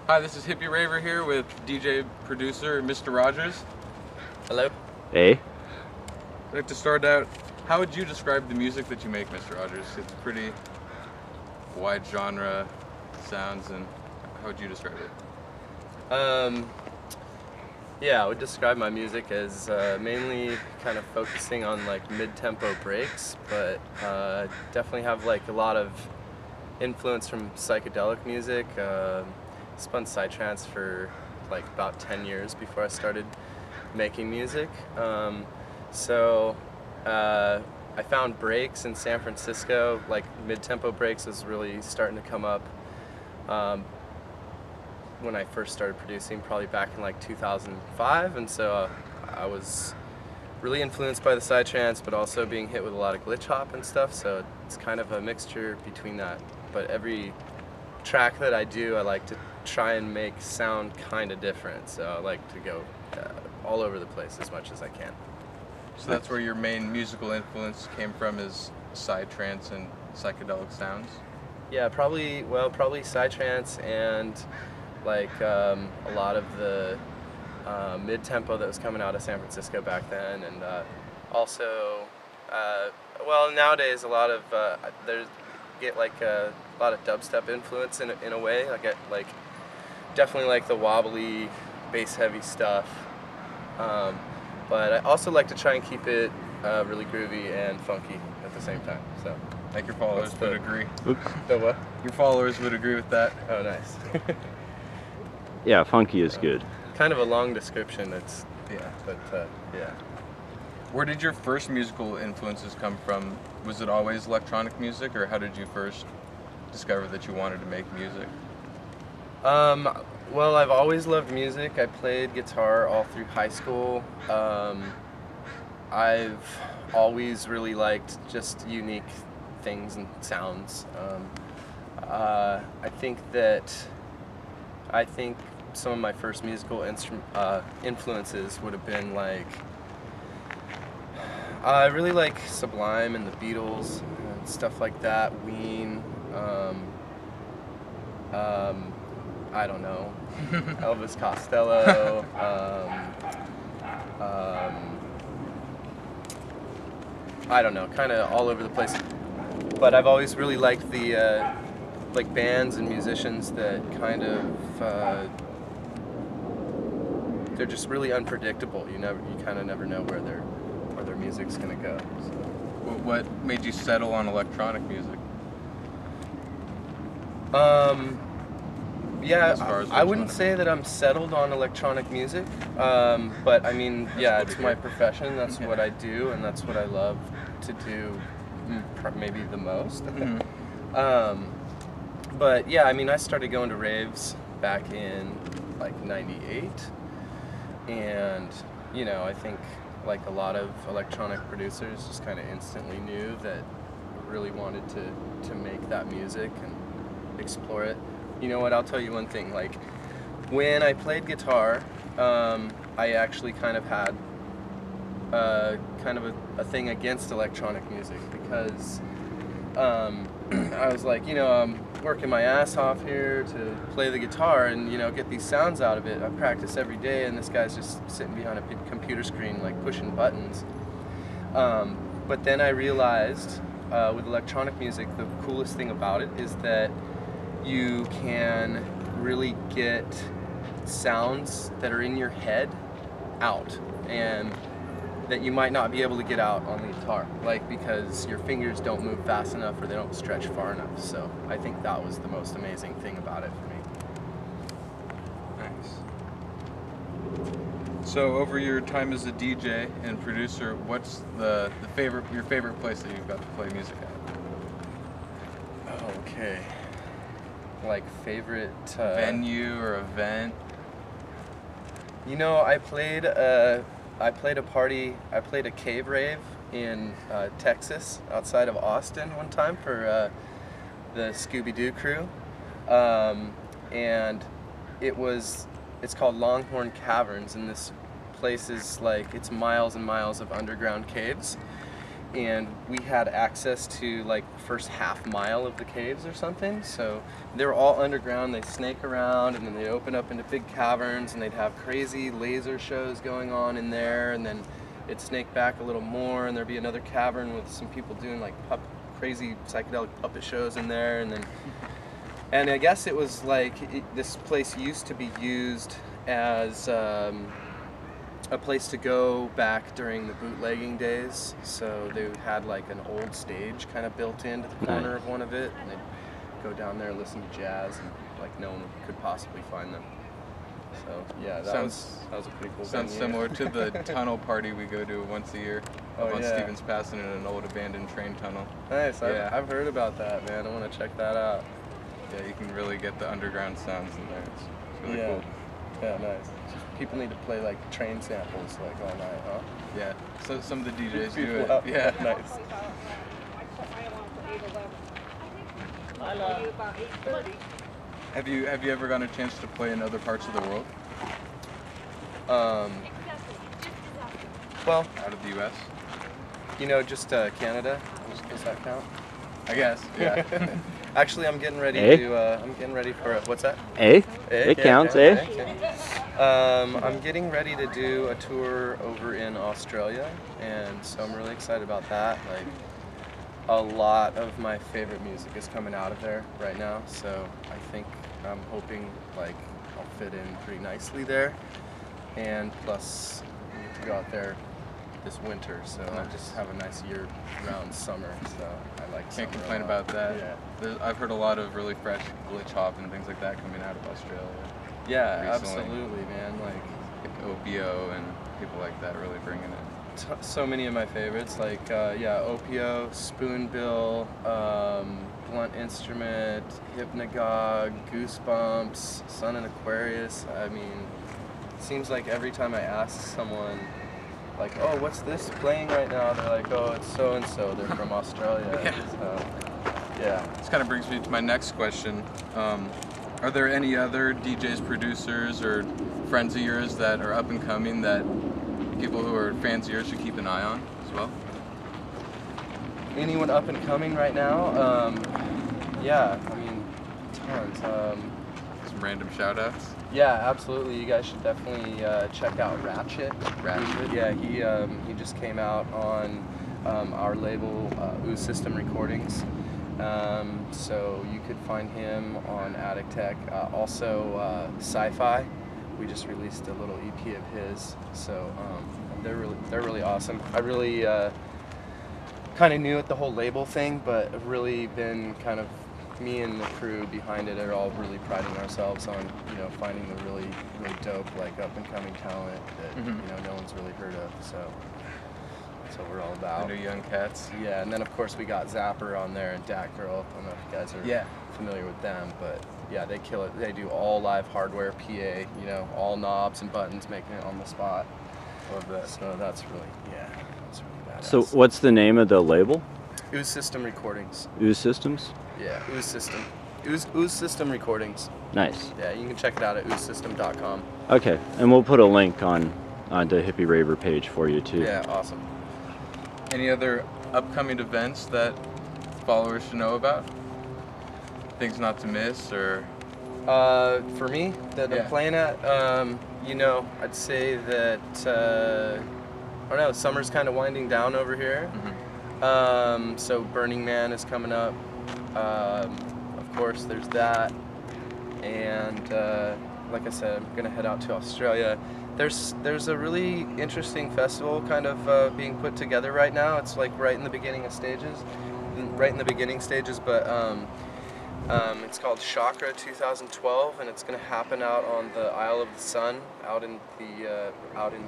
Hi, this is Hippie Raver here with DJ producer Mr. Rogers. Hello. Hey. I'd like to start out, how would you describe the music that you make, Mr. Rogers? It's pretty wide genre sounds, and how would you describe it? Yeah, I would describe my music as mainly kind of focusing on like mid-tempo breaks, but definitely have like a lot of influence from psychedelic music. Spun psytrance for like about 10 years before I started making music. I found breaks in San Francisco, like mid-tempo breaks was really starting to come up when I first started producing, probably back in like 2005, and so I was really influenced by the psytrance, but also being hit with a lot of glitch hop and stuff, so it's kind of a mixture between that. But every track that I do, I like to try and make sound kind of different, so I like to go all over the place as much as I can. So that's where your main musical influence came from, is psytrance and psychedelic sounds? Yeah, probably psytrance and like a lot of the mid-tempo that was coming out of San Francisco back then, and also, well, nowadays a lot of get like a lot of dubstep influence in a way. I get like definitely like the wobbly, bass-heavy stuff, but I also like to try and keep it really groovy and funky at the same time. So, Like your followers would agree. Oops. the what? Your followers would agree with that. Oh, nice. Yeah, funky is good. Kind of a long description. It's but yeah. Where did your first musical influences come from? Was it always electronic music, or how did you first discover that you wanted to make music? Well, I've always loved music. I played guitar all through high school. I've always really liked just unique things and sounds. I think some of my first musical influences would have been like, I really like Sublime and the Beatles and stuff like that, Ween, I don't know, Elvis Costello, I don't know, kind of all over the place. But I've always really liked the like bands and musicians that kind of they're just really unpredictable. You kind of never know where their music's gonna go. So. What made you settle on electronic music? Yeah, As I wouldn't say that I'm settled on electronic music, but I mean, yeah, it's my profession. That's what I do, and that's what I love to do, maybe the most. But yeah, I mean, I started going to raves back in like '98, and you know, I think like a lot of electronic producers just kind of instantly knew that I really wanted to make that music and explore it. You know what, I'll tell you one thing, like when I played guitar, I actually kind of had kind of a thing against electronic music, because I was like, you know, I'm working my ass off here to play the guitar and, you know, get these sounds out of it. I practice every day, and this guy's just sitting behind a computer screen like pushing buttons. But then I realized with electronic music, the coolest thing about it is that you can really get sounds that are in your head out, and that you might not be able to get out on the guitar, like because your fingers don't move fast enough or they don't stretch far enough. So I think that was the most amazing thing about it for me. Nice. So over your time as a DJ and producer, what's your favorite place that you've got to play music at? Oh, okay. Like favorite venue or event? You know, I played a cave rave in Texas, outside of Austin one time for the Scooby-Doo crew, and it's called Longhorn Caverns, and this place is like, it's miles and miles of underground caves, and we had access to like the first half mile of the caves or something. So they were all underground. They snake around, and then they open up into big caverns, and they'd have crazy laser shows going on in there, and then it'd snake back a little more, and there'd be another cavern with some people doing like crazy psychedelic puppet shows in there, and then. And I guess it was like this place used to be used as a place to go back during the bootlegging days. So they had like an old stage kind of built into the corner of one of it, and they'd go down there and listen to jazz, and like no one could possibly find them. So yeah, that was a pretty cool. Sounds similar to the tunnel party we go to once a year up on Stevens Pass in an old abandoned train tunnel. Nice. I've heard about that, man. I want to check that out. Yeah, you can really get the underground sounds in there. It's really cool. Yeah, nice. People need to play like train samples like all night, huh? Yeah. So some of the DJs do it. Yeah, nice. Have you ever gotten a chance to play in other parts of the world? Well, out of the U.S. You know, just Canada. Does that count? I guess. Yeah. Actually, I'm getting ready to. I'm getting ready for what's that? It counts. I'm getting ready to do a tour over in Australia, and so I'm really excited about that. Like, a lot of my favorite music is coming out of there right now, so I think I'm hoping like I'll fit in pretty nicely there, and plus I get to go out there this winter, so I'll just have a nice year-round summer. So I like. Can't complain about that. Yeah. I've heard a lot of really fresh glitch hop and things like that coming out of Australia. Yeah, recently. Absolutely, man. Like OPO and people like that really bringing it. So many of my favorites, like OPO, Spoonbill, Blunt Instrument, Hypnagogue, Goosebumps, Sun and Aquarius. I mean, it seems like every time I ask someone, like, oh, what's this playing right now? They're like, oh, it's so and so. They're from Australia. Yeah. So, yeah. This kind of brings me to my next question. Are there any other DJs, producers, or friends of yours that are up and coming that people who are fans of yours should keep an eye on as well? Anyone up and coming right now? Yeah, I mean, tons. Some random shout-outs? Yeah, absolutely. You guys should definitely check out Ratchet. Yeah, he just came out on our label, Ooze System Recordings. So you could find him on Attic Tech. Also, Sci-Fi. We just released a little EP of his. So they're really awesome. I really kind of new at the whole label thing, but have really been kind of me and the crew behind it are all really priding ourselves on, you know, finding the really dope, like up and coming talent that you know no one's really heard of. So that's what we're all about. The new young cats. Yeah, and then of course we got Zapper on there and Dat Girl. I don't know if you guys are familiar with them, but yeah, they kill it. They do all live hardware, PA, you know, all knobs and buttons, making it on the spot. Love that. So that's really badass. So what's the name of the label? Ooze System Recordings. Ooze Systems? Yeah, Ooze System. Ooze System Recordings. Nice. Yeah, you can check it out at oozesystem.com. Okay, and we'll put a link on the Hippie Raver page for you too. Yeah, awesome. Any other upcoming events that followers should know about? Things not to miss, or? For me, that I'm playing at, you know, I'd say that, I don't know, summer's kind of winding down over here. So Burning Man is coming up. Of course, there's that. And like I said, I'm gonna head out to Australia. There's a really interesting festival kind of being put together right now. It's like right in the beginning stages, but it's called Chakra 2012, and it's going to happen out on the Isle of the Sun, out in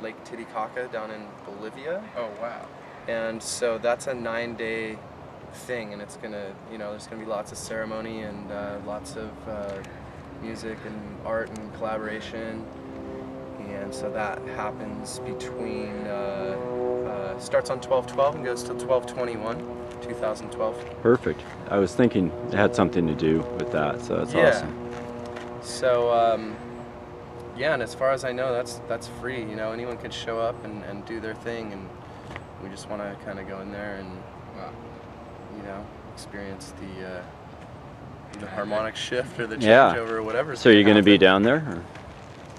Lake Titicaca, down in Bolivia. Oh wow! And so that's a 9-day thing, and it's gonna, you know, there's gonna be lots of ceremony and lots of music and art and collaboration. And so that happens between starts on 12/12 and goes till 12/21, 2012. Perfect. I was thinking it had something to do with that, so that's awesome. So yeah, and as far as I know, that's free. You know, anyone could show up and do their thing, and We just want to kind of go in there and, Wow. you know, experience the harmonic shift or the Yeah. changeover or whatever. So you're going to be down there?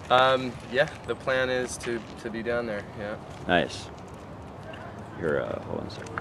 Or? Yeah, the plan is to be down there. Yeah. Nice. You're hold on a second.